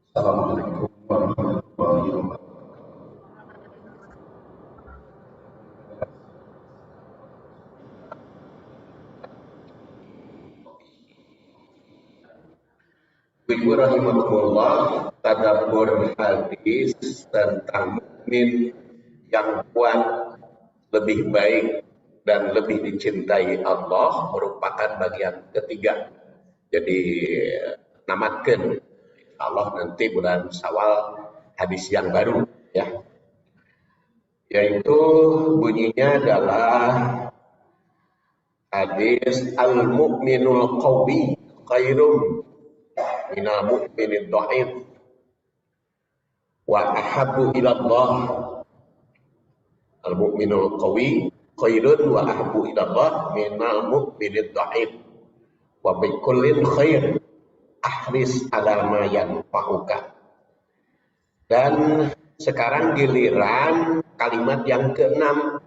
Assalamualaikum warahmatullahi wabarakatuh. Ibu rahimahullah, tadabbur hadis tentang mukmin yang kuat, lebih baik dan lebih dicintai Allah merupakan bagian ketiga. Jadi namatkeun Allah nanti bulan Syawal hadis yang baru ya. Yaitu bunyinya adalah hadis al-mu'minul qawi khairum minal mu'minid dhaif wa ahabbu ila Allah. Al-mu'minul qawi khairun wa ahabbu ila Allah minal mu'minid dhaif wa bi kullin khair ahris ala ma yanfa'uka. Dan sekarang giliran kalimat yang keenam,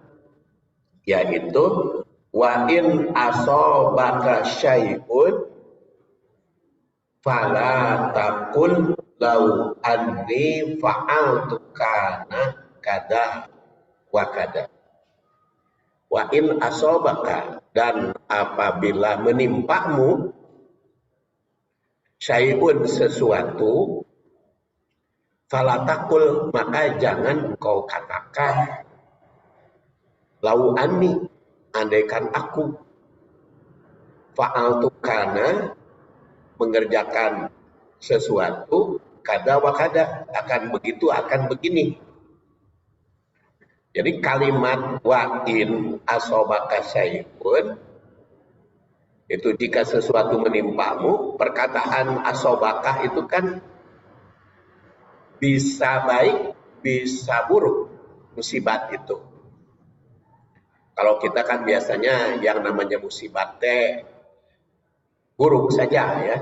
yaitu wa in asobaka syai'un fala taqul lau anni fa'altu kana kada wa kada. Wa in asobaka, dan apabila menimpamu syai'un sesuatu, fala taqul, maka jangan kau katakan lau anni, andaikan aku fa'altu kana, mengerjakan sesuatu, kada wa kada, akan begitu, akan begini. Jadi kalimat wa in asobaka syai'un itu jika sesuatu menimpamu. Perkataan asobakah itu kan bisa baik, bisa buruk, musibat itu. Kalau kita kan biasanya yang namanya musibat teh buruk saja ya.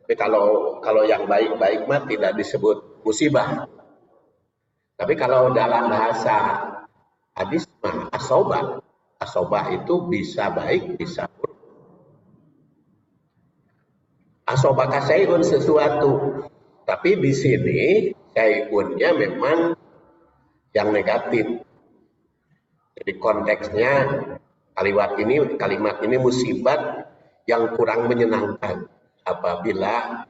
Tapi kalau yang baik-baik mah tidak disebut musibah. Tapi kalau dalam bahasa hadis mah asobah. Asobah itu bisa baik, bisa buruk. Asobah kasayun sesuatu. Tapi di sini syai'unnya memang yang negatif. Jadi konteksnya kalimat ini musibat yang kurang menyenangkan. Apabila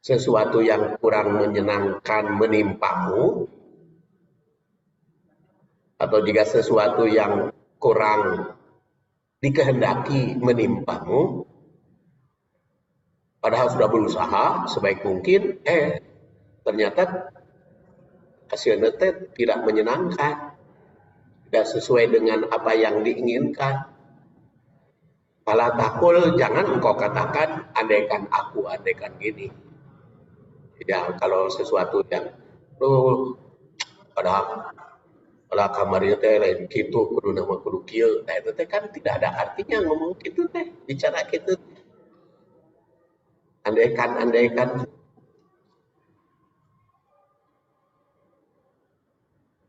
sesuatu yang kurang menyenangkan menimpamu, atau jika sesuatu yang kurang dikehendaki menimpamu, padahal sudah berusaha sebaik mungkin, ternyata hasilnya tidak menyenangkan, tidak sesuai dengan apa yang diinginkan. Fala taqul, jangan engkau katakan andaikan aku, andaikan gini. Ya, kalau sesuatu yang padahal kamar teh lain kitu, kudu nama kudu kieu, nah itu teh kan tidak ada artinya ngomong kitu teh, bicara kitu. Andaikan.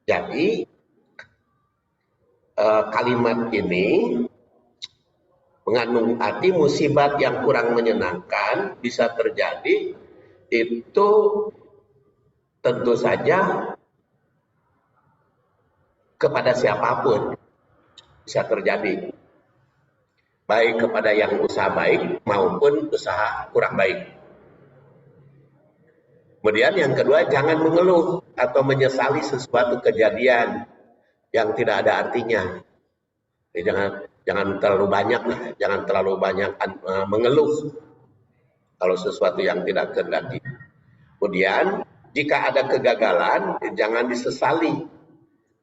Jadi kalimat ini mengandung arti musibat yang kurang menyenangkan bisa terjadi, itu tentu saja kepada siapapun bisa terjadi, baik kepada yang usaha baik maupun usaha kurang baik. Kemudian yang kedua, jangan mengeluh atau menyesali sesuatu kejadian yang tidak ada artinya. Jadi jangan terlalu banyak lah, jangan terlalu banyak mengeluh kalau sesuatu yang tidak kehendaki. Kemudian jika ada kegagalan, jangan disesali,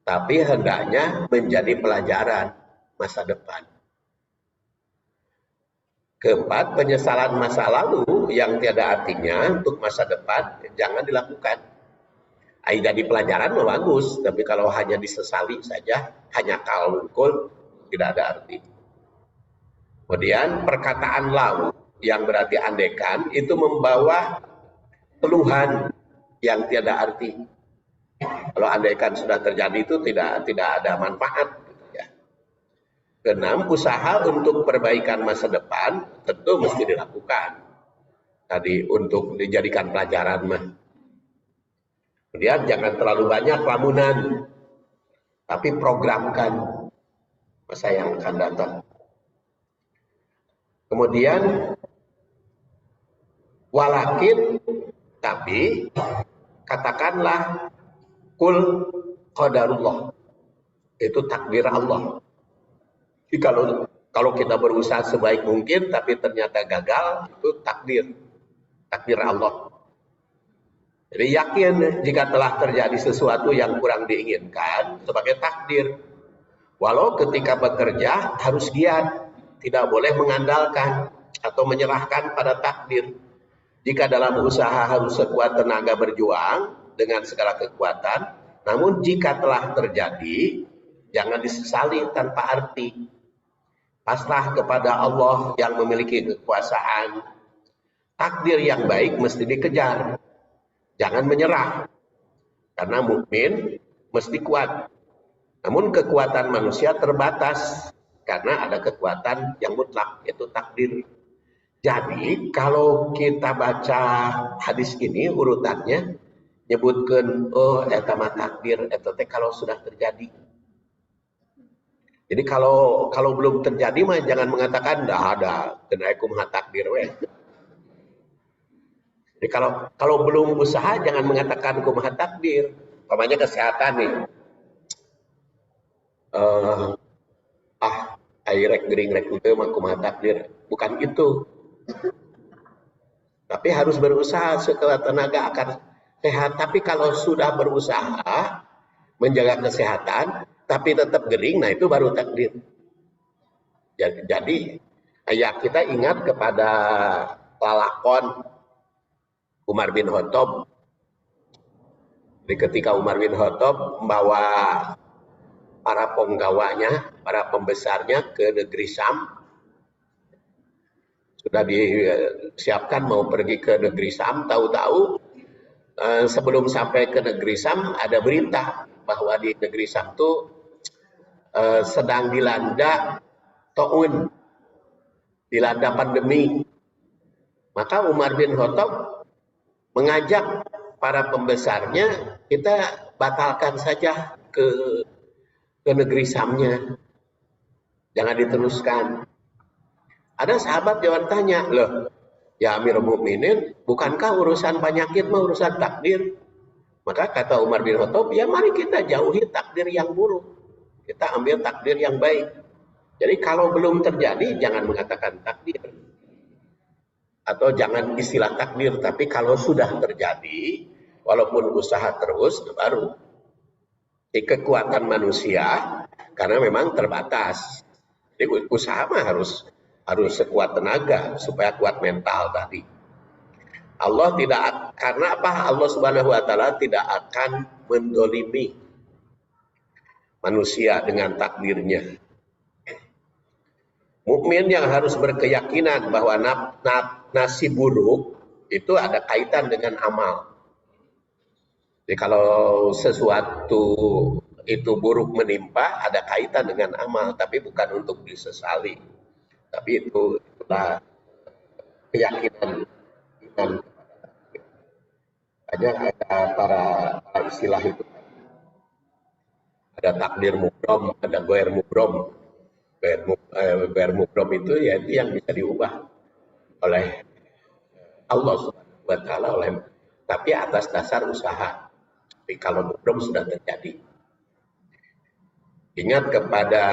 tapi hendaknya menjadi pelajaran masa depan. Keempat, penyesalan masa lalu yang tiada artinya untuk masa depan jangan dilakukan. Jadi pelajaran bagus, tapi kalau hanya disesali saja, hanya kalungkul, tidak ada arti. Kemudian perkataan lau yang berarti andaikan itu membawa keluhan yang tiada arti. Kalau andaikan sudah terjadi itu tidak ada manfaat. Keenam, usaha untuk perbaikan masa depan tentu mesti dilakukan. tadi untuk dijadikan pelajaran mah. Kemudian jangan terlalu banyak lamunan, tapi programkan masa yang akan datang. Kemudian walakin, tapi katakanlah kul qadarullah, itu takdir Allah. Jadi kalau kita berusaha sebaik mungkin tapi ternyata gagal, itu takdir Allah. Jadi yakin jika telah terjadi sesuatu yang kurang diinginkan sebagai takdir. Walau ketika bekerja harus giat, tidak boleh mengandalkan atau menyerahkan pada takdir. Jika dalam usaha harus sekuat tenaga berjuang dengan segala kekuatan, namun jika telah terjadi, jangan disesali tanpa arti. Pasrah kepada Allah yang memiliki kekuasaan. Takdir yang baik mesti dikejar. Jangan menyerah. Karena mukmin mesti kuat. Namun kekuatan manusia terbatas. Karena ada kekuatan yang mutlak, yaitu takdir. Jadi kalau kita baca hadis ini urutannya, nyebutkan, oh eta mah takdir, eta teh kalau sudah terjadi. Jadi kalau belum terjadi mah jangan mengatakan dah ada kena kumaha takdir we. Jadi kalau belum usaha jangan mengatakan kumaha takdir. Umpamanya kesehatan nih. Rek gering rek itu mah kumaha takdir. Bukan itu. Tapi harus berusaha sekuat tenaga akan sehat. Tapi kalau sudah berusaha menjaga kesehatan tapi tetap gering, nah itu baru takdir. Jadi ya kita ingat kepada lalakon Umar bin Khattab. Jadi ketika Umar bin Khattab membawa para penggawanya, para pembesarnya ke negeri Syam, sudah disiapkan mau pergi ke negeri Syam, tahu-tahu sebelum sampai ke negeri Syam ada berita bahwa di negeri Syam itu sedang dilanda taun, dilanda pandemi. Maka Umar bin Khattab mengajak para pembesarnya, kita batalkan saja ke negeri Syamnya, jangan diteruskan. Ada sahabat jawab tanya, loh ya Amirul Mukminin, bukankah urusan penyakit mah urusan takdir? Maka kata Umar bin Khattab, ya mari kita jauhi takdir yang buruk, kita ambil takdir yang baik. Jadi kalau belum terjadi jangan mengatakan takdir atau jangan istilah takdir, tapi kalau sudah terjadi walaupun usaha terus baru. Di kekuatan manusia karena memang terbatas. Jadi usaha mah harus sekuat tenaga supaya kuat mental tadi. Allah tidak, karena apa? Allah Subhanahu wa taala tidak akan mendolimi manusia dengan takdirnya. Mukmin yang harus berkeyakinan bahwa nasib buruk itu ada kaitan dengan amal. Jadi kalau sesuatu itu buruk menimpa ada kaitan dengan amal, tapi bukan untuk disesali. Tapi itulah keyakinan. Ada para istilah itu. Ada takdir mubrom, ada goer mubrom. Goer mubrom itu yaitu yang bisa diubah oleh Allah Subhanahu wa taala, tapi atas dasar usaha. Tapi kalau mubrom sudah terjadi. Ingat kepada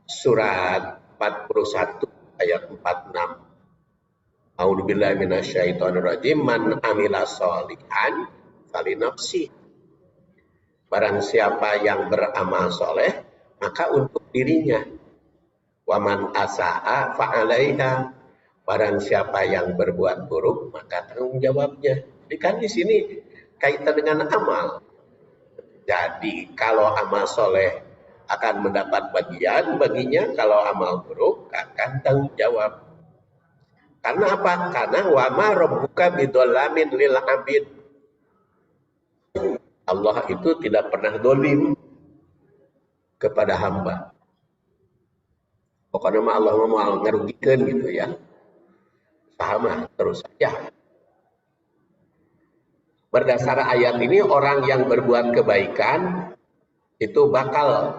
surat 41 ayat 46. A'udzubillahi minasyaitonirrajim, man amila sholihan falinafsi. Barang siapa yang beramal soleh maka untuk dirinya. Waman asa'a fa'alaiha. Barang siapa yang berbuat buruk maka tanggung jawabnya. Jadi kan di sini kaitan dengan amal. Jadi kalau amal soleh akan mendapat bagian baginya, kalau amal buruk akan tanggung jawab. Karena apa? Karena wa ma rabbuka bidzalamin lil abid. Allah itu tidak pernah dolim kepada hamba. Pokoknya Allah mau ngerugikan gitu ya. Sama terus saja. Berdasar ayat ini orang yang berbuat kebaikan itu bakal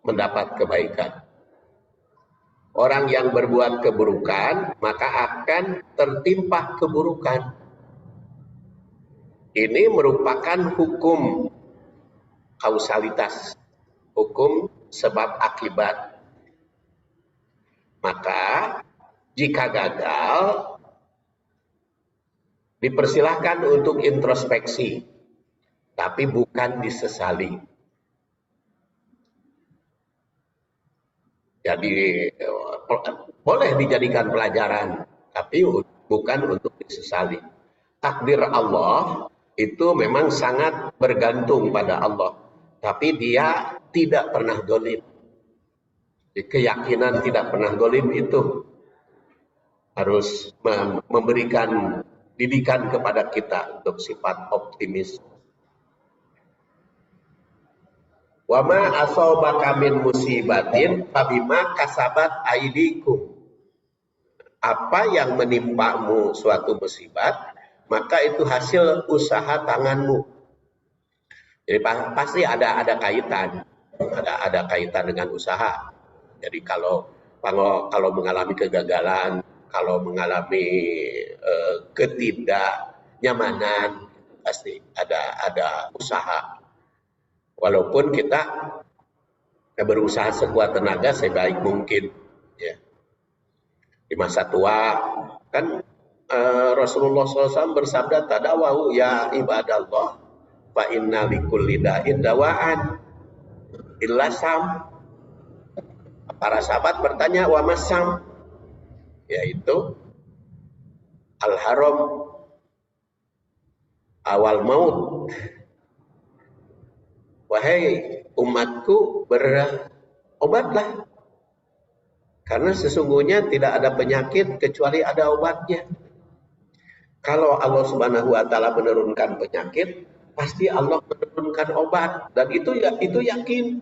mendapat kebaikan. Orang yang berbuat keburukan maka akan tertimpa keburukan. Ini merupakan hukum kausalitas, hukum sebab akibat. Maka jika gagal, dipersilahkan untuk introspeksi, tapi bukan disesali. Jadi boleh dijadikan pelajaran, tapi bukan untuk disesali. Takdir Allah itu memang sangat bergantung pada Allah, tapi Dia tidak pernah dolim. Keyakinan tidak pernah dolim itu harus memberikan didikan kepada kita untuk sifat optimis. Wa ma asabaka min musibatin fabima kasabat aydikum. Apa yang menimpamu suatu musibah, maka itu hasil usaha tanganmu. Jadi pasti ada kaitan, ada kaitan dengan usaha. Jadi kalau mengalami kegagalan, kalau mengalami ketidaknyamanan, pasti ada usaha. Walaupun kita berusaha sekuat tenaga sebaik mungkin, ya. Di masa tua kan Rasulullah SAW bersabda, tadawahu ya ibadallah, fa inna likulli da'in dawaan illa sam. Para sahabat bertanya, wa masam, yaitu al-haram, awal maut. Wahai umatku, berobatlah, karena sesungguhnya tidak ada penyakit kecuali ada obatnya. Kalau Allah Subhanahu wa taala menurunkan penyakit, pasti Allah menurunkan obat, dan itu yakin.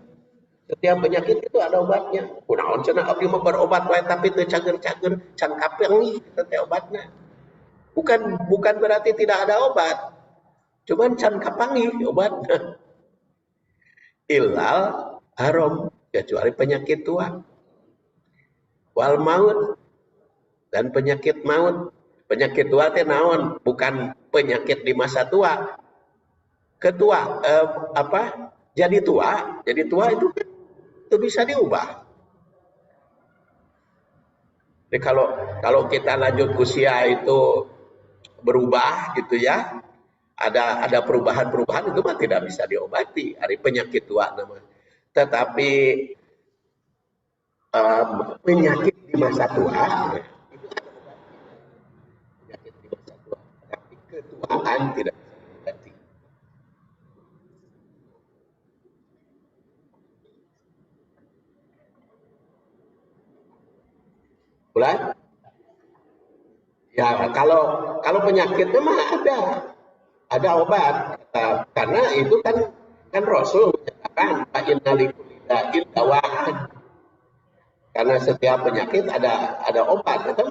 Setiap penyakit itu ada obatnya. Kunaon cenah abdi mah berobat wae tapi teu cager-cager can kapengi teh obatna. Bukan berarti tidak ada obat. Cuman can kapangi obatna. Illal haram, kecuali penyakit tua. Wal maut, dan penyakit maut. Penyakit tua teh naon? Bukan penyakit di masa tua. Jadi tua itu bisa diubah. Jadi kalau kita lanjut usia itu berubah gitu ya, ada perubahan itu mah tidak bisa diobati, ada penyakit tua namanya. Tetapi penyakit di masa tua, tapi ketuaan tidak bisa diobati. Bulan? Ya kalau penyakitnya mah ada obat, karena itu kan Rasul menyatakan fa inna likulli da'in dawaan. Karena setiap penyakit ada obat, itu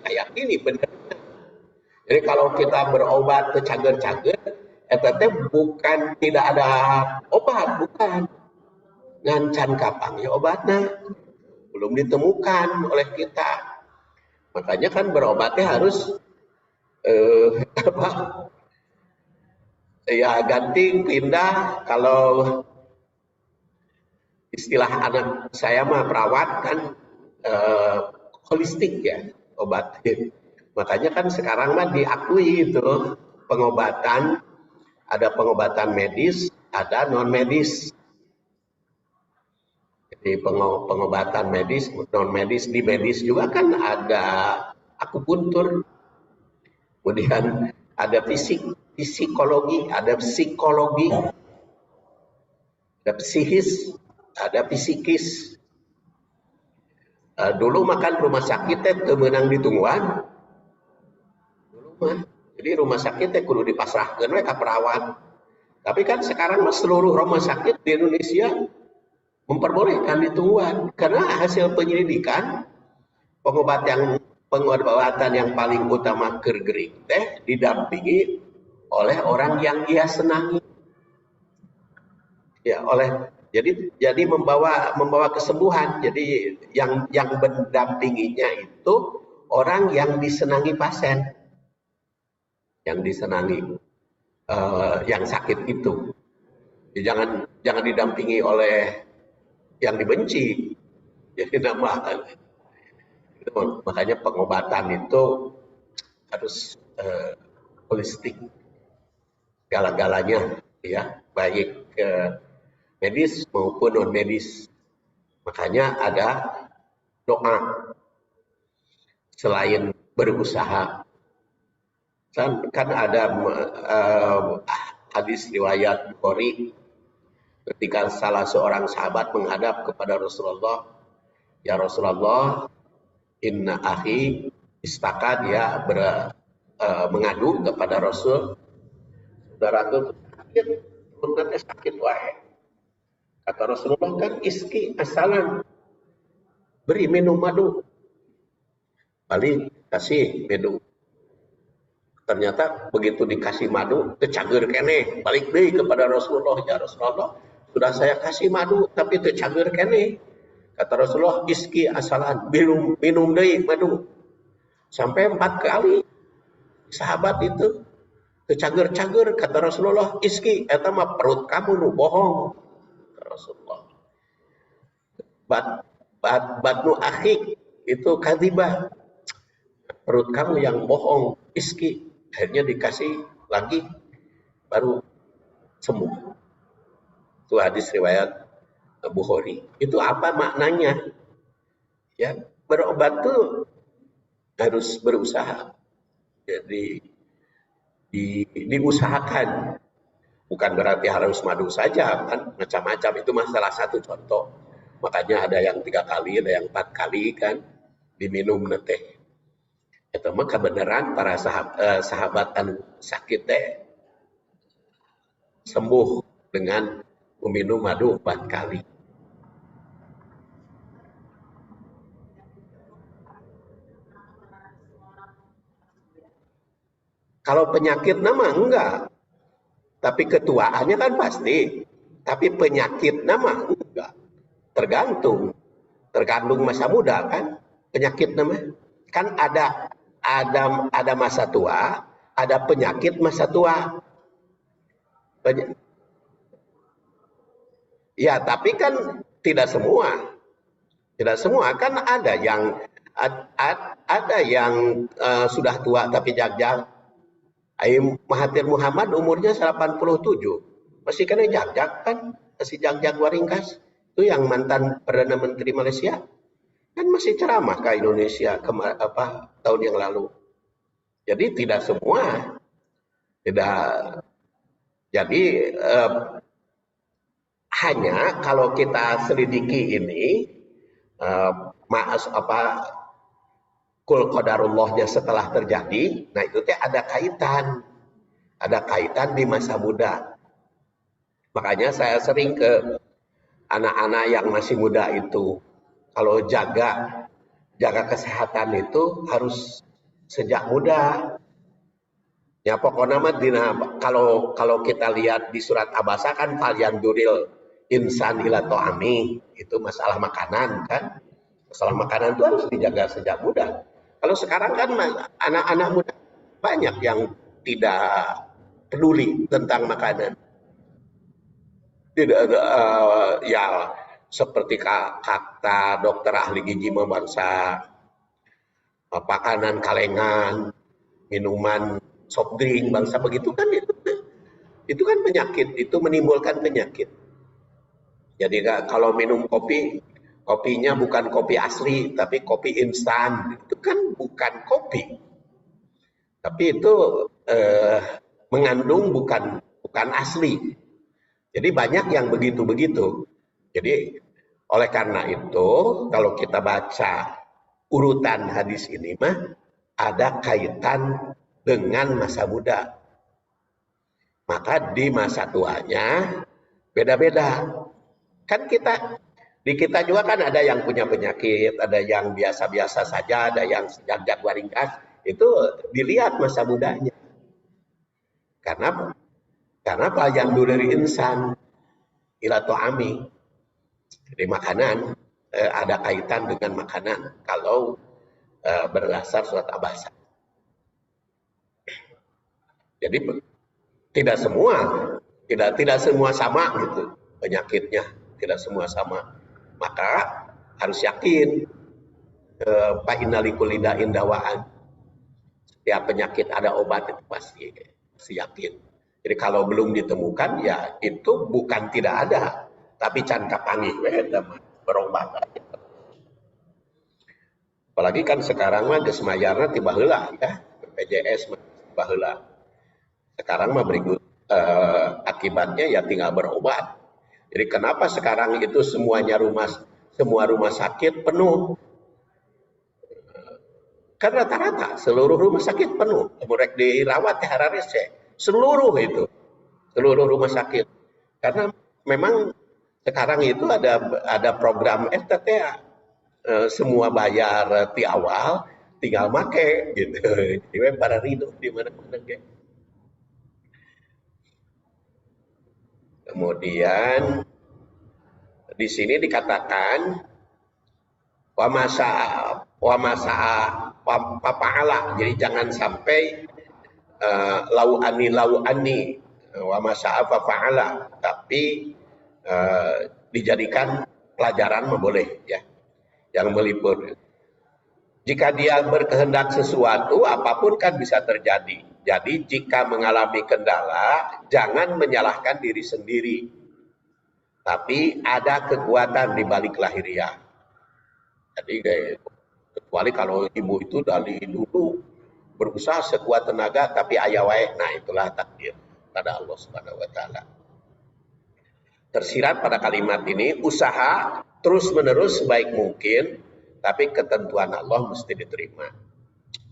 kita yakini benar. Jadi kalau kita berobat ke cager-cager, itu bukan tidak ada obat, bukan. Ngan kapang ya obatnya belum ditemukan oleh kita. Makanya kan berobatnya harus ganti pindah. Kalau istilah anak saya mah perawat kan holistik ya obat. Makanya kan sekarang mah diakui itu pengobatan, ada pengobatan medis, ada non medis. Di pengobatan medis, non medis, di medis juga kan ada akupuntur, kemudian ada psikologi, ada psikologi, ada psikis, ada psikis. Dulu makan rumah sakit teh menang ditungguan. Dulu mah, jadi rumah sakit teh kudu dipasrahkeun we ka perawat. Tapi kan sekarang seluruh rumah sakit di Indonesia memperbolehkan ditungguan, karena hasil penyelidikan pengobatan yang paling utama keur gering teh didampingi oleh orang yang ia senangi. Ya, jadi membawa kesembuhan. Jadi yang mendampinginya itu orang yang disenangi pasien, yang disenangi yang sakit itu. Ya, jangan didampingi oleh yang dibenci. Jadi makanya pengobatan itu harus holistik, segala-galanya, ya, baik medis maupun non medis. Makanya ada doa selain berusaha. Kan ada hadis riwayat Bukhari ketika salah seorang sahabat menghadap kepada Rasulullah, ya Rasulullah, inna akhi istaka, dia mengadu kepada Rasul, saudaraku sakit, menurutnya sakit wae. Kata Rasulullah, kan iski asalan, beri minum madu, balik kasih minum. Ternyata begitu dikasih madu, kecager kene, balik deh kepada Rasulullah, ya Rasulullah, sudah saya kasih madu tapi kecager kene. Kata Rasulullah, iski asalan, minum deh madu. Sampai 4 kali sahabat itu kecager-cager. Kata Rasulullah, iski, eta mah perut kamu nu bohong. Kata Rasulullah, batnu akhik itu kadibah, perut kamu yang bohong, iski. Akhirnya dikasih lagi, baru sembuh. Itu hadis riwayat Bukhari. Itu apa maknanya? Ya, berobat tuh harus berusaha. Jadi diusahakan. Bukan berarti harus madu saja, kan macam-macam. Itu salah satu contoh. Makanya ada yang 3 kali, ada yang 4 kali kan diminum teh. Itu mah kebenaran para sahabat sakit teh sembuh dengan meminum madu 4 kali. Kalau penyakit nama enggak, tapi ketuaannya kan pasti. Tapi penyakit nama enggak, tergantung masa muda kan. Penyakit nama kan ada masa tua, ada penyakit masa tua. Ya, tapi kan tidak semua kan ada yang sudah tua tapi jag-jag. Mahathir Muhammad umurnya 87, masih kena jag-jag kan, masih jag-jag waringkas. Itu yang mantan Perdana Menteri Malaysia kan masih ceramah ke Indonesia tahun yang lalu. Jadi tidak semua, jadi hanya kalau kita selidiki ini kul qadarullahnya setelah terjadi, nah itu teh ada kaitan di masa muda. Makanya saya sering ke anak-anak yang masih muda itu, kalau jaga kesehatan itu harus sejak muda. Ya pokoknya mah kalau kita lihat di surat Abasa kan falyanduril insan ila to'ami, itu masalah makanan kan. Masalah makanan itu harus dijaga sejak muda. Kalau sekarang kan anak-anak muda banyak yang tidak peduli tentang makanan. Tidak ya seperti kata dokter ahli gizi membangsa, makanan kalengan, minuman soft drink bangsa begitu kan, itu kan penyakit, itu menimbulkan penyakit. Jadi kalau minum kopinya bukan kopi asli tapi kopi instan, itu kan bukan kopi, tapi itu mengandung bukan asli. Jadi banyak yang begitu. Jadi oleh karena itu kalau kita baca urutan hadis ini mah ada kaitan dengan masa muda. Maka di masa tuanya beda-beda. Kan kita Di kita juga kan ada yang punya penyakit, ada yang biasa-biasa saja, ada yang sejak waringkas. Itu dilihat masa mudanya. Karena apa yang dari insan ila ta'ami. Jadi makanan ada kaitan dengan makanan kalau berdasar surat Abasa. Jadi tidak semua sama gitu penyakitnya, tidak semua sama. Maka harus yakin fa innalikul da'in dawaan. Setiap penyakit ada obat itu pasti yakin. Jadi kalau belum ditemukan ya itu bukan tidak ada, tapi can kapanggih we berobat. Apalagi kan sekarang mah geus mayarna ti baheula ya, BPJS baheula. Sekarang mah berikut akibatnya ya tinggal berobat. Jadi kenapa sekarang itu semua rumah sakit penuh? Kan rata-rata seluruh rumah sakit penuh. Mereka dirawat di Hararese, seluruh rumah sakit. Karena memang sekarang itu ada program FTT, semua bayar di awal, tinggal make gitu. Jadi para ridho di mana-mana gitu. Kemudian di sini dikatakan wa masa jadi jangan sampai lau ani wa masa fa'ala, tapi dijadikan pelajaran boleh ya, yang meliput. Jika dia berkehendak sesuatu, apapun kan bisa terjadi. Jadi jika mengalami kendala, jangan menyalahkan diri sendiri. Tapi ada kekuatan di balik lahiriah. Jadi kecuali kalau ibu itu dari dulu berusaha sekuat tenaga, tapi ayah wae, nah itulah takdir pada Allah Subhanahu wa taala. Tersirat pada kalimat ini, usaha terus-menerus sebaik mungkin, tapi ketentuan Allah mesti diterima.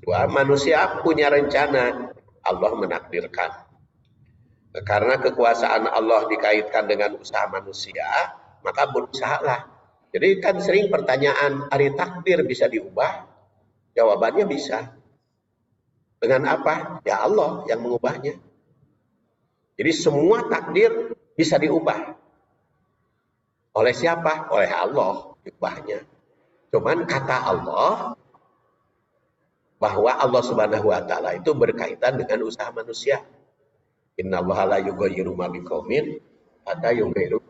Dua, manusia punya rencana, Allah menakdirkan. Karena kekuasaan Allah dikaitkan dengan usaha manusia, maka berusahalah. Jadi kan sering pertanyaan, hari takdir bisa diubah? Jawabannya bisa. Dengan apa? Ya Allah yang mengubahnya. Jadi semua takdir bisa diubah. Oleh siapa? Oleh Allah diubahnya. Cuman kata Allah, bahwa Allah Subhanahu wa taala itu berkaitan dengan usaha manusia. Innallaha la yughayyiru ma biqaumin hatta yughayyiru.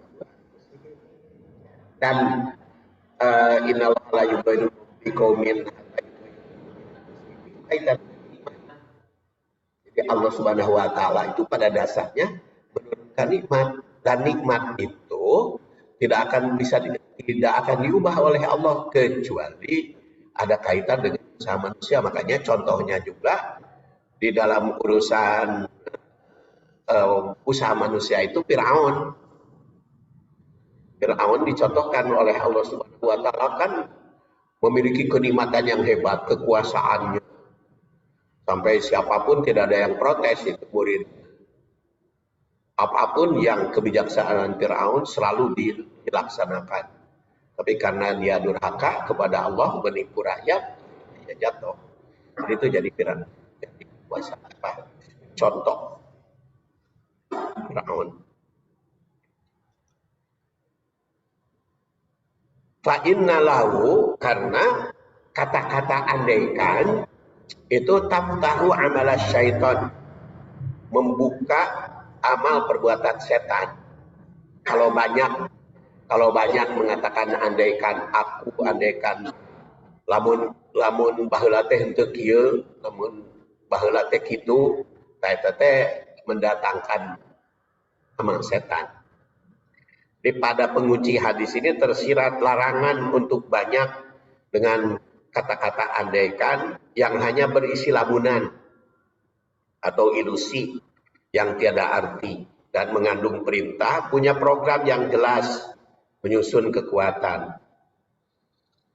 Dan innallaha la yughayyiru biqaumin hatta yughayyiru. Jadi Allah Subhanahu wa taala itu pada dasarnya menurunkan nikmat, dan nikmat itu tidak akan diubah oleh Allah kecuali ada kaitan dengan usaha manusia. Makanya contohnya juga di dalam urusan usaha manusia itu Firaun dicontohkan oleh Allah Subhanahu wa taala kan memiliki kenikmatan yang hebat, kekuasaannya sampai siapapun tidak ada yang protes, itu murid. Apapun yang kebijaksanaan Firaun selalu dilaksanakan. Tapi karena dia durhaka kepada Allah, menipu rakyat, dia jatuh. Jadi itu jadi Firaun. Jadi kuasa apa? Contoh Firaun. Fa inna lahu, karena kata-kata andaikan itu taftahu amala syaitan, membuka amal perbuatan setan. Kalau banyak mengatakan andaikan aku, andaikan lamun baheula teh henteu kieu, lamun baheula teh kitu, teh mendatangkan amal setan. Di pada pengunci hadis ini tersirat larangan untuk banyak dengan kata-kata andaikan yang hanya berisi lamunan atau ilusi yang tiada arti, dan mengandung perintah punya program yang jelas menyusun kekuatan.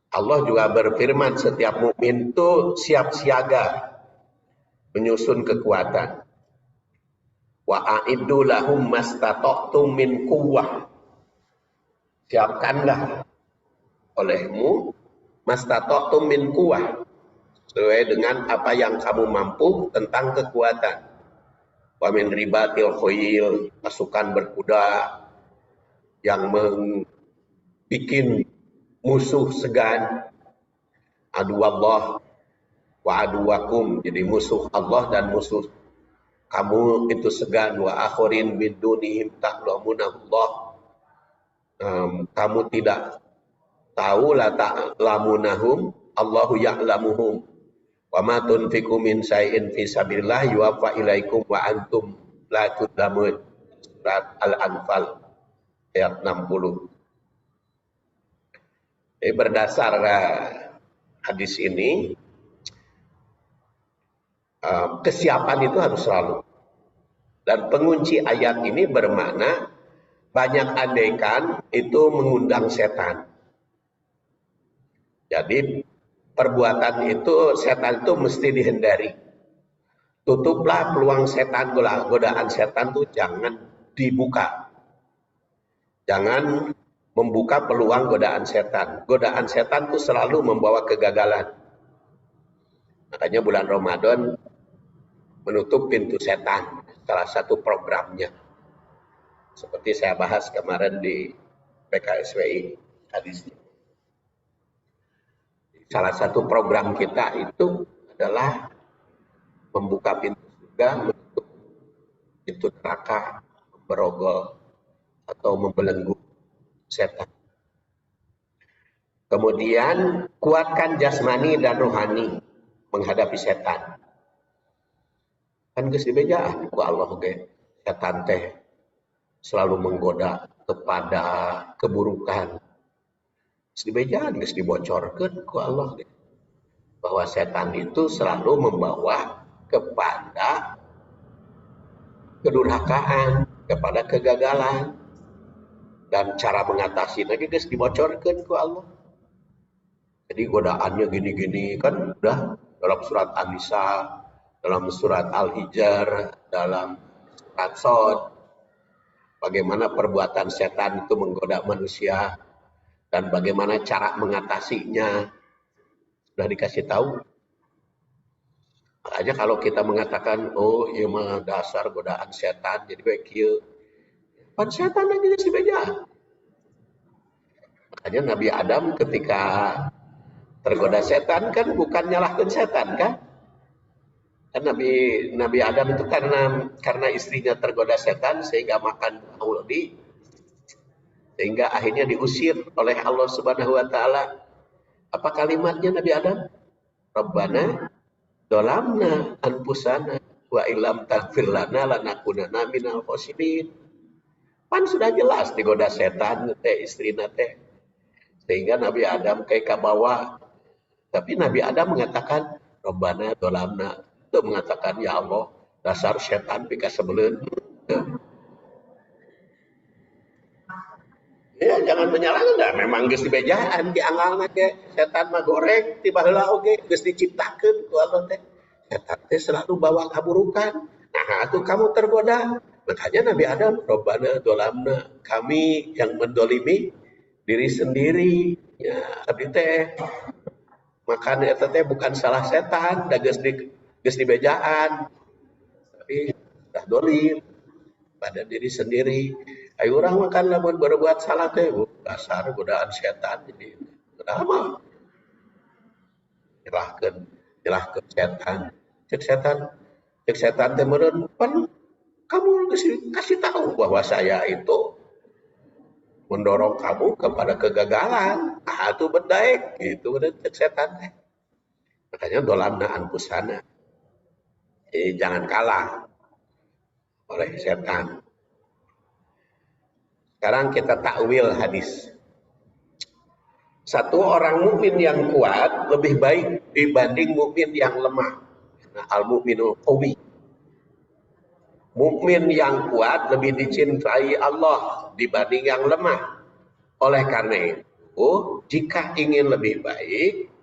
Allah juga berfirman setiap mukmin itu siap siaga menyusun kekuatan. Wa a'iddu lahum mastata'tum min quwwah. Siapkanlah olehmu mastata'tum min quwwah, sesuai dengan apa yang kamu mampu tentang kekuatan. Wa min ribatil khayl, pasukan berkuda yang membuat musuh segan. Adu Allah wa aduwakum, jadi musuh Allah dan musuh kamu itu segan. Wa akhirin min dunihim ta'lamunahullah, kamu tidak tahu, la ta'lamunahum Allahu ya'lamuhum. Wa ma tunfiqu min syai'in fi sabilillah yuwaffa ilaikum wa antum la tudlamun. Surat Al-Anfal ayat 60. Jadi berdasar hadis ini, kesiapan itu harus selalu. Dan pengunci ayat ini bermakna banyak andaikan itu mengundang setan. Jadi perbuatan itu, setan itu mesti dihindari. Tutuplah peluang setan, godaan setan itu jangan dibuka. Jangan membuka peluang godaan setan. Godaan setan itu selalu membawa kegagalan. Makanya bulan Ramadan menutup pintu setan, salah satu programnya. Seperti saya bahas kemarin di PKSWI hadisnya. Salah satu program kita itu adalah membuka pintu surga, menutup pintu neraka, berogol atau membelenggu setan. Kemudian kuatkan jasmani dan rohani menghadapi setan. Kan geus dibejaan ku Allah ge. Setan teh selalu menggoda kepada keburukan. Geus dibejaan, geus dibocorkeun ku Allah ge. Bahwa setan itu selalu membawa kepada kedurhakaan, kepada kegagalan. Dan cara mengatasi lagi geus dibocorkeun ku Allah. Jadi godaannya gini-gini kan udah dalam surat An-Nisa, dalam surat Al-Hijr, dalam surat Shad. Bagaimana perbuatan setan itu menggoda manusia dan bagaimana cara mengatasinya sudah dikasih tahu. Makanya kalau kita mengatakan, oh iya mah dasar godaan setan, jadi kayak kieu. Pan setan lagi geus dibeja. Makanya Nabi Adam ketika tergoda setan kan bukan nyalahkan setan kan? Kan Nabi Adam itu karena istrinya tergoda setan sehingga makan uldi, sehingga akhirnya diusir oleh Allah Subhanahu wa taala. Apa kalimatnya Nabi Adam? Rabbana dolamna anfusana wa illam taghfir lana lanakunanna minal khosirin. Pan sudah jelas digoda setan teh istrina teh. Sehingga Nabi Adam kayak ke bawah. Tapi Nabi Adam mengatakan Rabbana dolamna, itu mengatakan ya Allah dasar setan pika sebeleun. Ya jangan menyalahkan dah, memang geus dibejaan di anggalna ge setan mah goreng ti baheula oge geus diciptakeun ku Allah teh. Setan teh selalu bawa keburukan. Nah, atuh kamu tergoda. Makanya Nabi Adam Rabbana dolamna, kami yang mendolimi diri sendiri. Ya, abdi teh makan eta teh bukan salah setan, da geus dibejaan. Tapi dah dolim pada diri sendiri. Ayo orang makan lamun berbuat salah teh, dasar godaan setan jadi kenapa? Nyerahkeun setan. Cek setan teh meureun pan kamu kasih tahu bahwa saya itu mendorong kamu kepada kegagalan. Ah itu bedaek gitu cek setan teh. Makanya dolamna anfusana. Jadi jangan kalah oleh setan. Sekarang kita takwil hadis. Satu orang mukmin yang kuat lebih baik dibanding mukmin yang lemah. Nah, al-mukminul qawi. Mukmin yang kuat lebih dicintai Allah dibanding yang lemah. Oleh karena itu, jika ingin lebih baik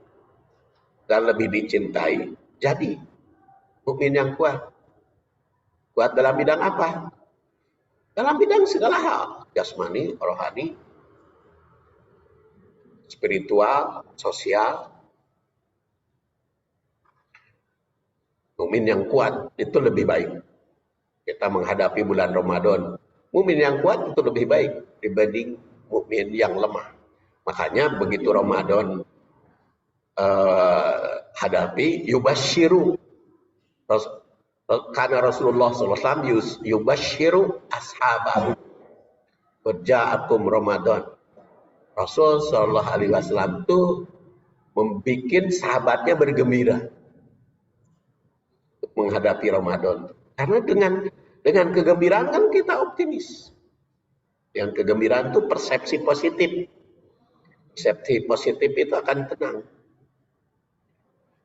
dan lebih dicintai, jadi mukmin yang kuat. Kuat dalam bidang apa? Dalam bidang segala hal, jasmani, rohani. spiritual, sosial. Mukmin yang kuat itu lebih baik. Kita menghadapi bulan Ramadan, mukmin yang kuat itu lebih baik dibanding mukmin yang lemah. Makanya begitu Ramadan hadapi yubashiru, karena Rasulullah SAW yubashiru ashabahu berja'akum Ramadan. Rasul Shallallahu Alaihi Wasallam itu membuat sahabatnya bergembira untuk menghadapi Ramadan. Karena dengan kegembiraan kan kita optimis. Yang kegembiraan itu persepsi positif. Persepsi positif itu akan tenang.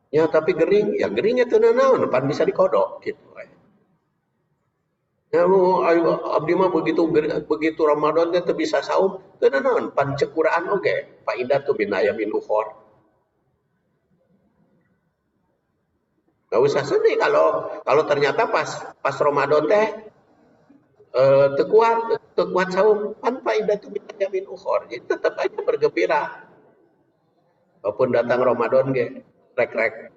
Ya tapi gering, ya geringnya tenang, depan bisa dikodok gitu. Ya abdi mah begitu Ramadan teh bisa saum, tenang, pan cekuraan oge. Pak Indah tuh binaya min ukhor. Gak usah sedih kalau ternyata pas Ramadan teh tekuat saum, pan Pak Indah tuh binaya min ukhor. Jadi tetap aja bergembira. Walaupun datang Ramadan ge, rek.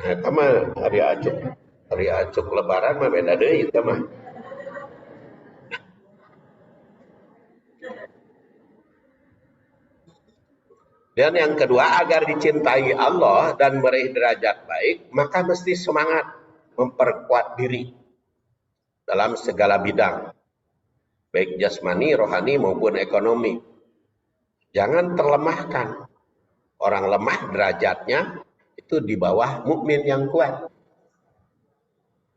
Nah, itu mah hari acuk lebaran mah beda deui itu mah. Dan yang kedua, agar dicintai Allah dan meraih derajat baik, maka mesti semangat memperkuat diri dalam segala bidang, baik jasmani, rohani maupun ekonomi. Jangan terlemahkan. Orang lemah derajatnya itu di bawah mukmin yang kuat.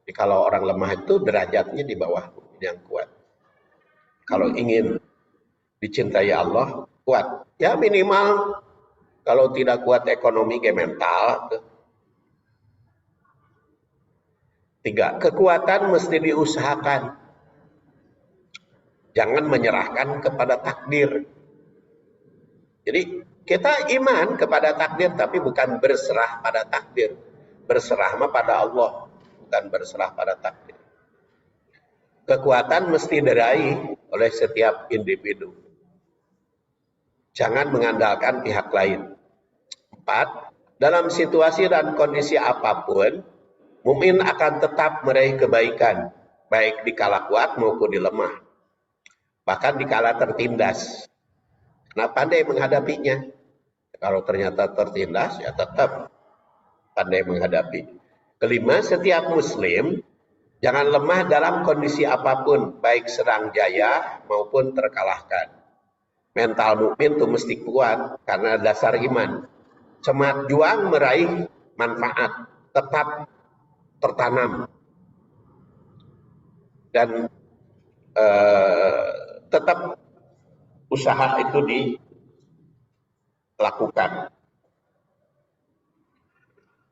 Jadi kalau orang lemah itu derajatnya di bawah mukmin yang kuat. Kalau ingin dicintai Allah, kuat. Ya minimal kalau tidak kuat ekonomi kayak mental. 3, kekuatan mesti diusahakan. Jangan menyerahkan kepada takdir. Jadi kita iman kepada takdir, tapi bukan berserah pada takdir. Berserah mah pada Allah, bukan berserah pada takdir. Kekuatan mesti diraih oleh setiap individu. Jangan mengandalkan pihak lain. 4, dalam situasi dan kondisi apapun, mukmin akan tetap meraih kebaikan, baik di kala kuat maupun di lemah. Bahkan di kala tertindas. Nah, pandai menghadapinya. Kalau ternyata tertindas, ya tetap pandai menghadapi. 5, setiap muslim jangan lemah dalam kondisi apapun, baik sedang jaya maupun terkalahkan. Mental mukmin itu mesti kuat karena dasar iman. Semangat juang meraih manfaat tetap tertanam dan tetap usaha itu dilakukan.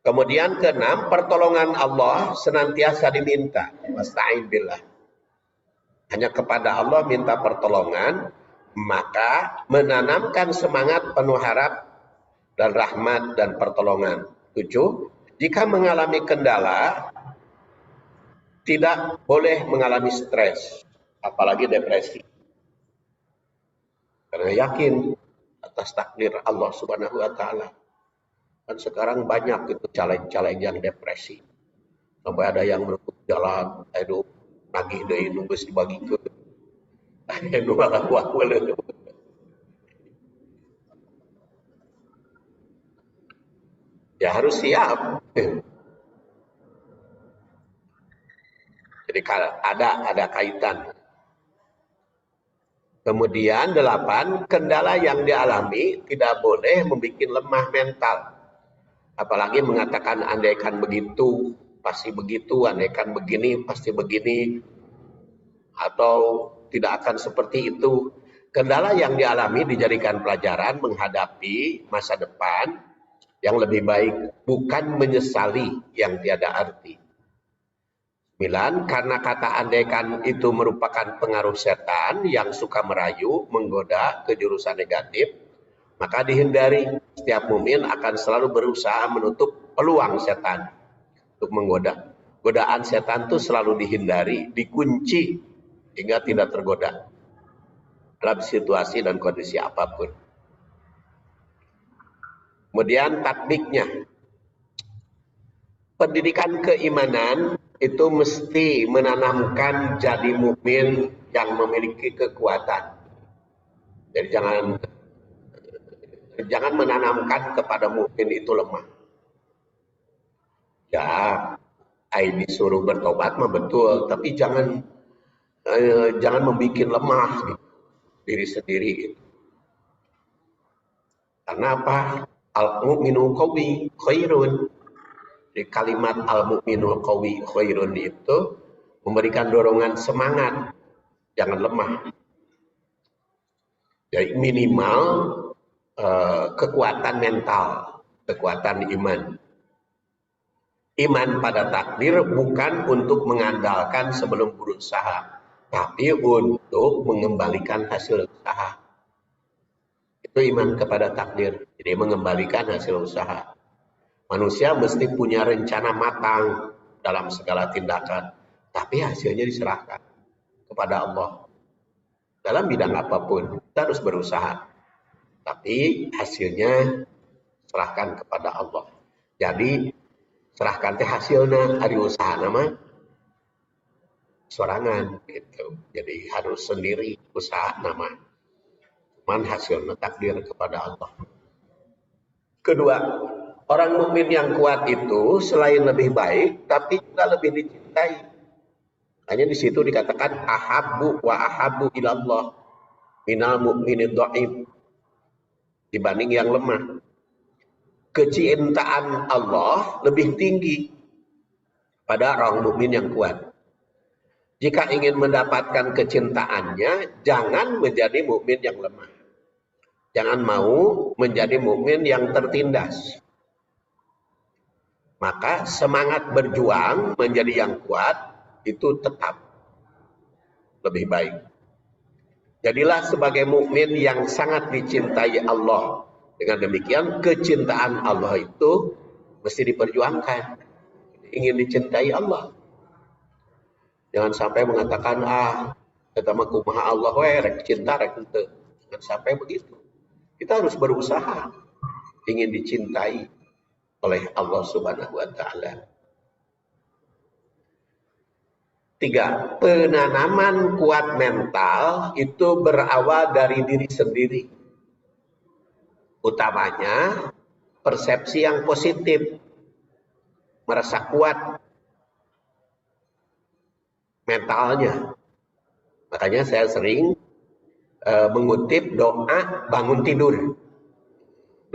Kemudian ke-6, pertolongan Allah senantiasa diminta. Wasta'in billah. Hanya kepada Allah minta pertolongan, maka menanamkan semangat penuh harap dan rahmat dan pertolongan. 7, jika mengalami kendala, tidak boleh mengalami stres, apalagi depresi. Karena yakin atas takdir Allah Subhanahu wa taala. Kan sekarang banyak itu caleg-caleg yang depresi. Sampai ada yang menutup jalan, aduh nagih deui nu geus dibagikeun. Anu malah wae. Ya harus siap. Jadi ada kaitan. Kemudian 8, kendala yang dialami tidak boleh membuat lemah mental. Apalagi mengatakan andaikan begitu, pasti begitu, andaikan begini, pasti begini. Atau tidak akan seperti itu. Kendala yang dialami dijadikan pelajaran menghadapi masa depan yang lebih baik, bukan menyesali yang tiada arti. 9, karena kata andaikan itu merupakan pengaruh setan yang suka merayu, menggoda ke jurusan negatif, maka dihindari. Setiap mukmin akan selalu berusaha menutup peluang setan untuk menggoda. Godaan setan itu selalu dihindari, dikunci hingga tidak tergoda. dalam situasi dan kondisi apapun. Kemudian tatbiknya, pendidikan keimanan itu mesti menanamkan jadi mukmin yang memiliki kekuatan. Jadi jangan menanamkan kepada mukmin itu lemah. Ya, disuruh bertobat mah betul, tapi jangan membuat lemah gitu, diri sendiri. Gitu. Karena apa? Al-mu'minu qawi khairun. Di kalimat al-mu'minu qawi khairun itu memberikan dorongan semangat, jangan lemah. Jadi minimal kekuatan mental, kekuatan iman. Iman pada takdir bukan untuk mengandalkan sebelum berusaha, tapi untuk mengembalikan hasil usaha. Itu iman kepada takdir, jadi mengembalikan hasil usaha. Manusia mesti punya rencana matang dalam segala tindakan, tapi hasilnya diserahkan kepada Allah. Dalam bidang apapun, kita harus berusaha, tapi hasilnya serahkan kepada Allah. Jadi serahkan teh hasilnya hari usaha nama sorangan gitu. Jadi harus sendiri usaha nama. Cuman hasilnya takdir kepada Allah. Kedua, orang mukmin yang kuat itu selain lebih baik, tapi juga lebih dicintai. Hanya di situ dikatakan ahabbu wa ahabbu ilallah minal mu'minid dhaif, dibanding yang lemah. Kecintaan Allah lebih tinggi pada orang mukmin yang kuat. Jika ingin mendapatkan kecintaannya, jangan menjadi mukmin yang lemah. Jangan mau menjadi mukmin yang tertindas. Maka semangat berjuang menjadi yang kuat itu tetap lebih baik. Jadilah sebagai mukmin yang sangat dicintai Allah. Dengan demikian kecintaan Allah itu mesti diperjuangkan. Ingin dicintai Allah. Jangan sampai mengatakan kita mah kumaha Allah rek cinta rek henteu. Jangan sampai begitu. Kita harus berusaha ingin dicintai oleh Allah Subhanahu wa taala. 3. Penanaman kuat mental itu berawal dari diri sendiri. Utamanya persepsi yang positif, merasa kuat mentalnya. Makanya saya sering mengutip doa bangun tidur.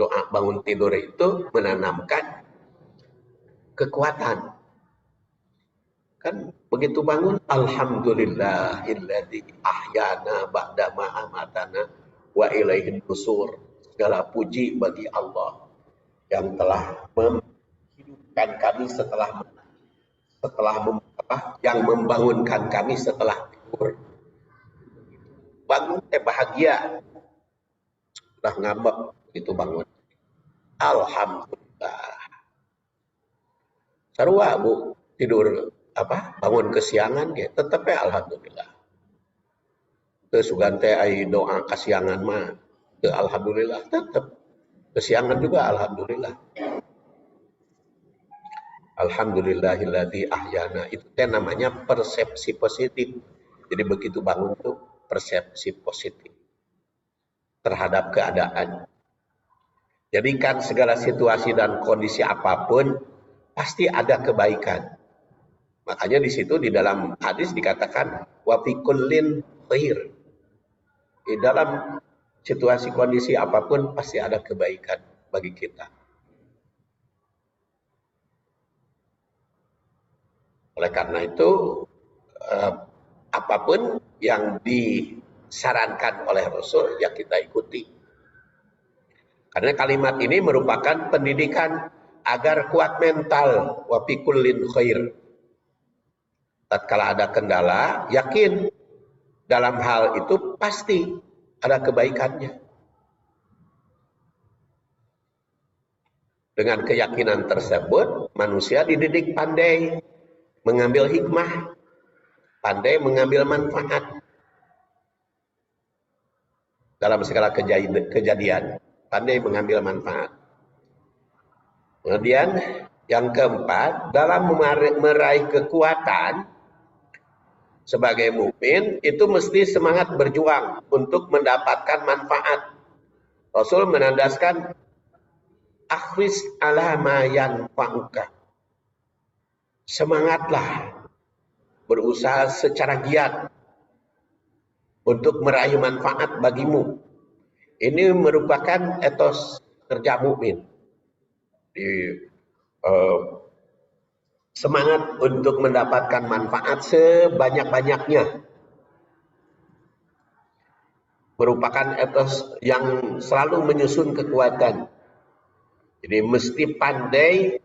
Doa bangun tidur itu menanamkan kekuatan. Kan begitu bangun, alhamdulillahilladzi ahyana ba'da ma amatana wa ilaihin nusur. Segala puji bagi Allah yang telah menghidupkan kami yang membangunkan kami setelah tidur. Bangun bahagia. Udah ngambek itu bangun. Alhamdulillah. Sarua Bu tidur bangun kesiangan ge tetep alhamdulillah. Teu sugan teh ai doa kasiangan mah teu alhamdulillah tetep. Kesiangan juga alhamdulillah. Alhamdulillahilladzi ahyana itu teh namanya persepsi positif. Jadi begitu bangun tuh persepsi positif terhadap keadaan. Jadikan segala situasi dan kondisi apapun pasti ada kebaikan. Makanya di situ di dalam hadis dikatakan wa fi kullin khair. Di dalam situasi kondisi apapun pasti ada kebaikan bagi kita. Oleh karena itu apapun yang disarankan oleh Rasul yang kita ikuti. Karena kalimat ini merupakan pendidikan agar kuat mental, wa fi kullin khair. Tatkala ada kendala, yakin dalam hal itu pasti ada kebaikannya. Dengan keyakinan tersebut, manusia dididik pandai mengambil hikmah, pandai mengambil manfaat. dalam segala kejadian, pandai mengambil manfaat. Kemudian yang keempat, dalam meraih kekuatan sebagai mukmin itu mesti semangat berjuang untuk mendapatkan manfaat. Rasul menandaskan akhris ala ma yanfa'uka. Semangatlah berusaha secara giat untuk meraih manfaat bagimu. Ini merupakan etos kerja mukmin. Semangat untuk mendapatkan manfaat sebanyak-banyaknya merupakan etos yang selalu menyusun kekuatan. Jadi mesti pandai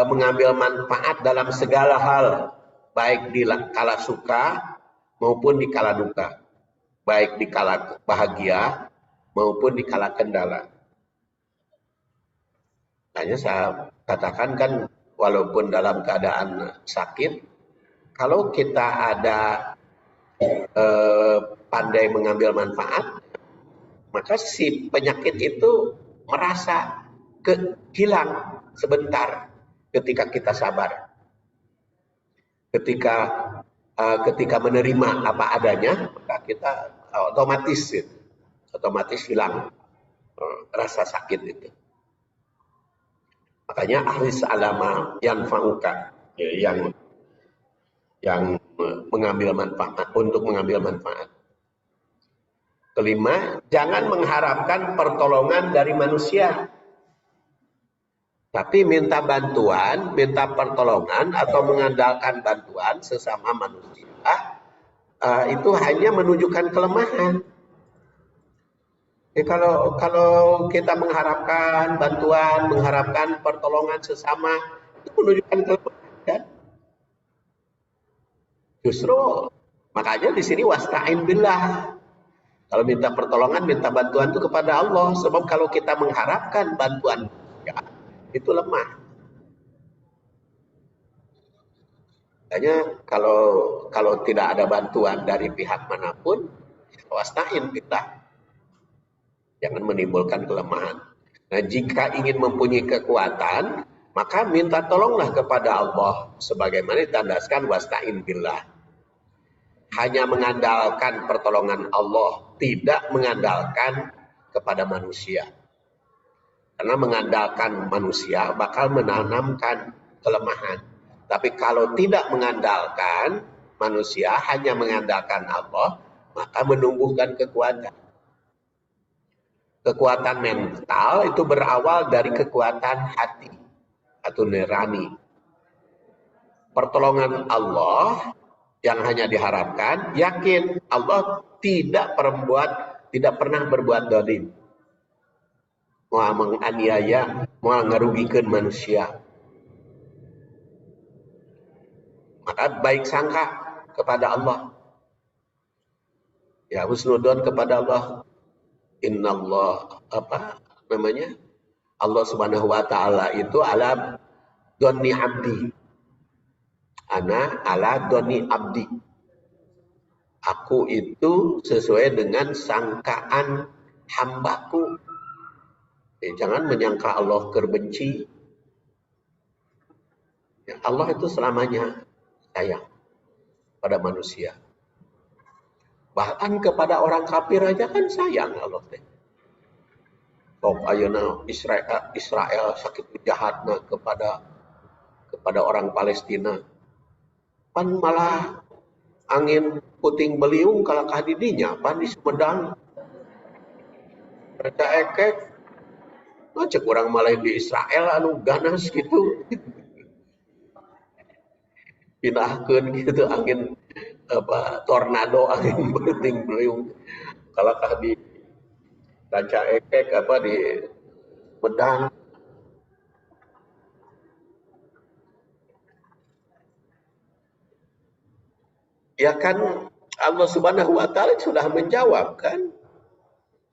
mengambil manfaat dalam segala hal, baik di kala suka maupun di kala duka, baik di kala bahagia maupun di kala kendala. Hanya saya katakan kan, walaupun dalam keadaan sakit, kalau kita ada pandai mengambil manfaat, maka si penyakit itu merasa hilang sebentar ketika kita sabar. Ketika menerima apa adanya, maka kita otomatis hilang rasa sakit itu. Makanya ahlis alama yang fauka, yang mengambil manfaat, untuk mengambil manfaat. Kelima, jangan mengharapkan pertolongan dari manusia, tapi minta bantuan, minta pertolongan atau mengandalkan bantuan sesama manusia itu hanya menunjukkan kelemahan. Kalau kita mengharapkan bantuan, mengharapkan pertolongan sesama, itu menunjukkan kelemahan. Justru makanya di sini wasta'in billah. Kalau minta pertolongan, minta bantuan itu kepada Allah. Sebab kalau kita mengharapkan bantuan, ya, itu lemah. Makanya kalau tidak ada bantuan dari pihak manapun, wasta'in billah. Jangan menimbulkan kelemahan. Nah, jika ingin mempunyai kekuatan, maka minta tolonglah kepada Allah. Sebagaimana ditandaskan wasta'in billah. Hanya mengandalkan pertolongan Allah, tidak mengandalkan kepada manusia. Karena mengandalkan manusia bakal menanamkan kelemahan. Tapi kalau tidak mengandalkan manusia, hanya mengandalkan Allah, maka menumbuhkan kekuatan. Kekuatan mental itu berawal dari kekuatan hati atau nurani. Pertolongan Allah yang hanya diharapkan, yakin Allah tidak pernah berbuat zalim, mau menganiaya, mau ngerugikan manusia. Maka baik sangka kepada Allah. Ya, husnudon kepada Allah. Innallah Allah Subhanahu wa taala itu ala donni abdi. Ana ala donni abdi. Aku itu sesuai dengan sangkaan hambaku. Jangan menyangka Allah terbenci. Ya, Allah itu selamanya sayang pada manusia. Bahkan kepada orang kafir aja kan sayang Allah teh. Sok ayeuna Israel sakit jahatna kepada orang Palestina. Pan malah angin puting beliung kalakah di dinya, pan di Sumedang. Mereka ekek, cek orang malah di Israel anu ganas gitu. Pinahkeun gitu angin tornado, angin puting beliung kalakah di Ranca Ekek di Medang. Ya kan Allah Subhanahu wa taala sudah menjawab kan?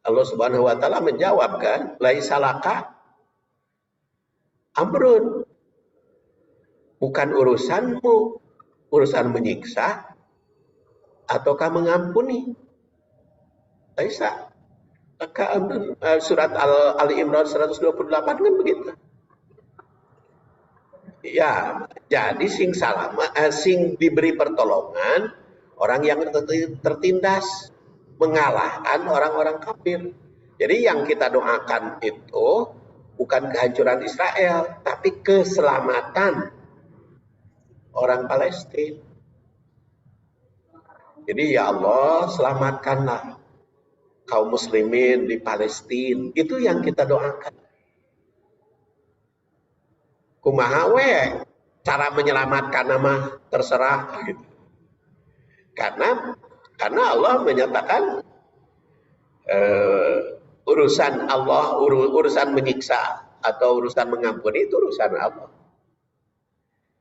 Allah Subhanahu wa taala menjawab kan, laisalaka amrun. Bukan urusanmu, urusan menyiksa ataukah mengampuni. Laisa. Surat Ali Imran 128 kan begitu. Ya, jadi sing diberi pertolongan orang yang tertindas, mengalahkan orang-orang kafir. Jadi yang kita doakan itu bukan kehancuran Israel, tapi keselamatan orang Palestina. Jadi ya Allah, selamatkanlah kaum muslimin di Palestina. Itu yang kita doakan. Kumaha we cara menyelamatkan nama terserah gitu. Karena Allah menyatakan urusan Allah, urusan menyiksa atau urusan mengampuni itu urusan Allah.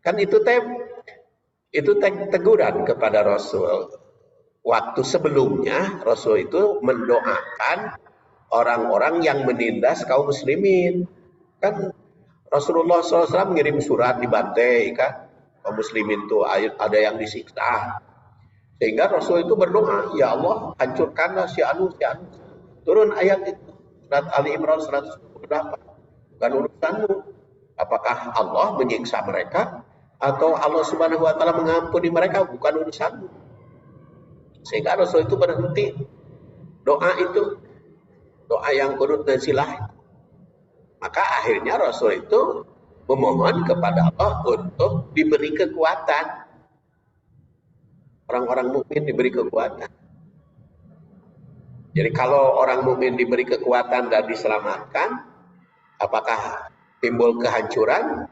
Kan itu teguran kepada Rasul. Waktu sebelumnya Rasul itu mendoakan orang-orang yang menindas kaum muslimin. Kan Rasulullah SAW mengirim surat dibantai kan, kaum muslimin tuh ada yang disiksa. Sehingga Rasul itu berdoa, ya Allah hancurkanlah si anu. Turun ayat itu, surat Ali Imran 128. Bukan urusanmu. Apakah Allah menyiksa mereka atau Allah Subhanahu wa taala mengampuni mereka, bukan urusanmu. Sehingga Rasul itu berhenti doa itu, doa yang kunut dan silah. Maka akhirnya Rasul itu memohon kepada Allah untuk diberi kekuatan. Orang-orang mukmin diberi kekuatan. Jadi kalau orang mukmin diberi kekuatan dan diselamatkan, apakah timbul kehancuran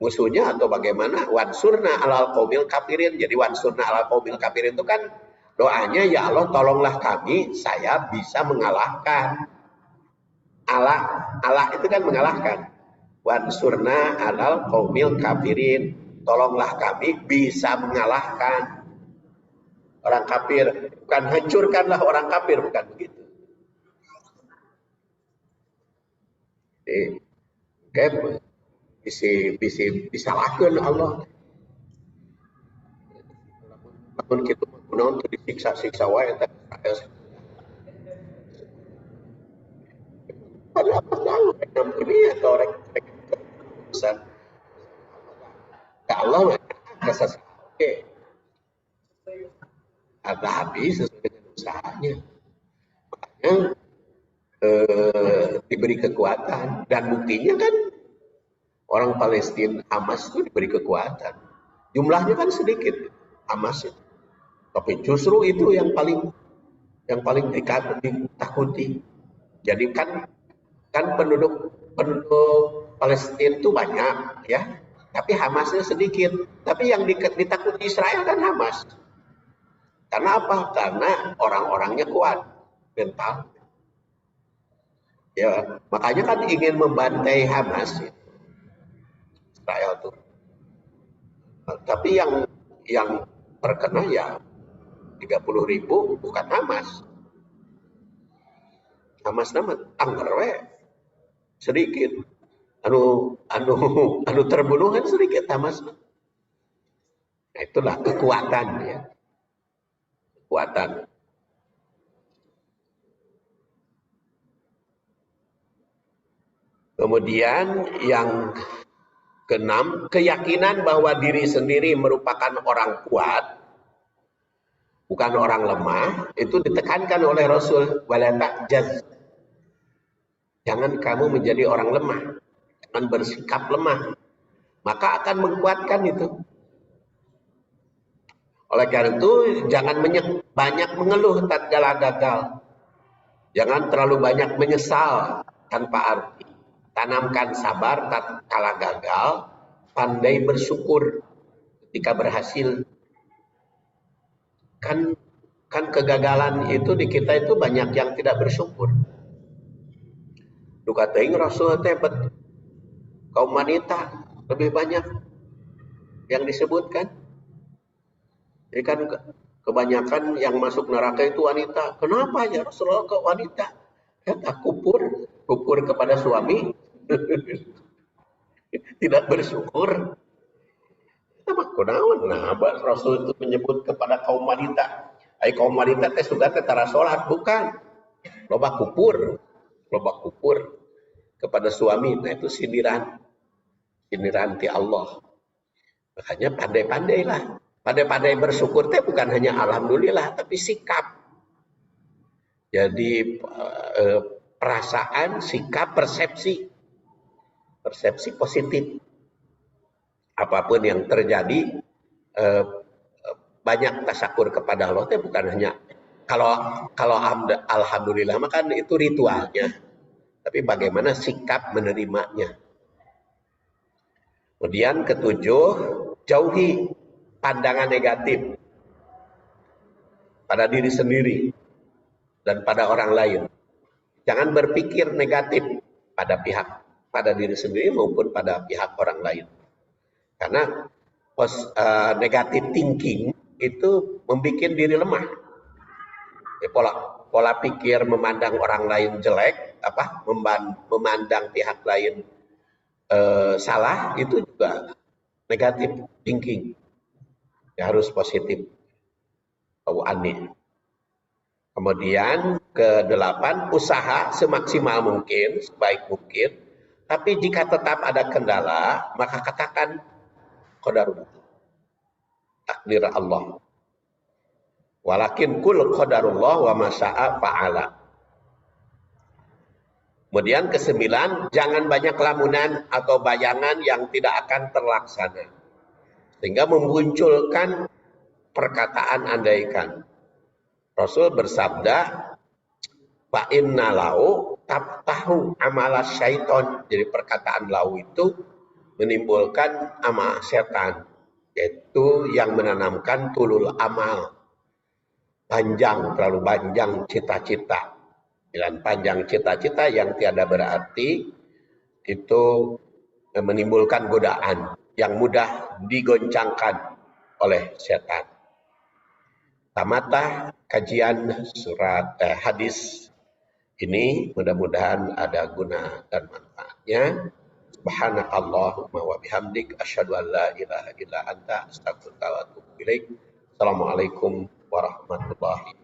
musuhnya atau bagaimana? Wansurna alal qaumil kafirin. Jadi wansurna alal qaumil kafirin itu kan doanya, ya Allah tolonglah kami, saya bisa mengalahkan. Allah itu kan mengalahkan. Wansurna alal qaumil kafirin. Tolonglah kami bisa mengalahkan orang kafir. Bukan hancurkanlah orang kafir, bukan begitu. Jadi, bisa lakukan Allah. Namun kita mau disiksa-siksa wae. Ada apa tahu ini atau orang urusan kalau asas oke ada habis sesuai dengan usahanya, makanya diberi kekuatan dan buktinya kan orang Palestina Hamas itu diberi kekuatan, jumlahnya kan sedikit Hamas itu, tapi justru itu yang paling ditakuti. Jadi kan penduduk Palestina itu banyak ya, tapi Hamasnya sedikit. Tapi yang ditakuti Israel kan Hamas. Karena apa? Karena orang-orangnya kuat, mental. Ya, makanya kan ingin membantai Hamas Israel tuh. Tapi yang terkena ya 30.000 bukan Hamas. Hamas nama angker we. Sedikit anu terbunuh kan sedikit Hamas. Nah, itulah kekuatan ya. Kekuatan. Kemudian yang keenam, keyakinan bahwa diri sendiri merupakan orang kuat, bukan orang lemah, itu ditekankan oleh Rasul. Wala ta'jaz. Jangan kamu menjadi orang lemah, jangan bersikap lemah, maka akan menguatkan itu. Oleh karena itu, jangan banyak mengeluh tatkala gagal, jangan terlalu banyak menyesal tanpa arti. Tanamkan sabar tatkala gagal, pandai bersyukur ketika berhasil. Kan kegagalan itu di kita itu banyak yang tidak bersyukur. Duka teuing Rasul teh kaum wanita lebih banyak yang disebutkan. Jadi kan kebanyakan yang masuk neraka itu wanita. Kenapa ya Rasulullah ke wanita? Kata kupur kepada suami. Tidak bersyukur. Apa kunaon? Nah, Rasul itu menyebut kepada kaum wanita. Kaum wanita teh sudah tara salat, bukan. loba kupur kepada suami. Nah itu sindiran ti Allah. Makanya pandai-pandailah. Pandai-pandai bersyukur teh bukan hanya alhamdulillah, tapi sikap. Jadi perasaan, sikap, persepsi positif. Apapun yang terjadi, banyak tasakur kepada Allah teh bukan hanya kalau alhamdulillah maka itu ritualnya, tapi bagaimana sikap menerimanya. Kemudian ketujuh, jauhi pandangan negatif pada diri sendiri dan pada orang lain. Jangan berpikir negatif pada diri sendiri maupun pada pihak orang lain. Karena negatif thinking itu membuat diri lemah. Ya, pola pikir memandang orang lain jelek, memandang pihak lain salah, itu juga negatif thinking. Ya, harus positif. Aneh. Kemudian ke-8, usaha semaksimal mungkin, sebaik mungkin. Tapi jika tetap ada kendala, maka katakan qadarullah, takdir Allah. Walakin kul qadarullah wa masya'a fa'ala. Kemudian ke-9, jangan banyak lamunan atau bayangan yang tidak akan terlaksana. Sehingga memunculkan perkataan andaikan. Rasul bersabda, fa inna lau tabtahu amala syaiton. Jadi perkataan lau itu menimbulkan amal setan, yaitu yang menanamkan tulul amal. Terlalu panjang cita-cita. Dan panjang cita-cita yang tiada berarti itu menimbulkan godaan yang mudah digoncangkan oleh setan. Tamatlah kajian hadis ini, mudah-mudahan ada guna dan manfaatnya. Subhanakallahumma wa bihamdik asyhadu an la ilaha illa anta astaghfiruka wa atubu ilaik. Assalamualaikum warahmatullahi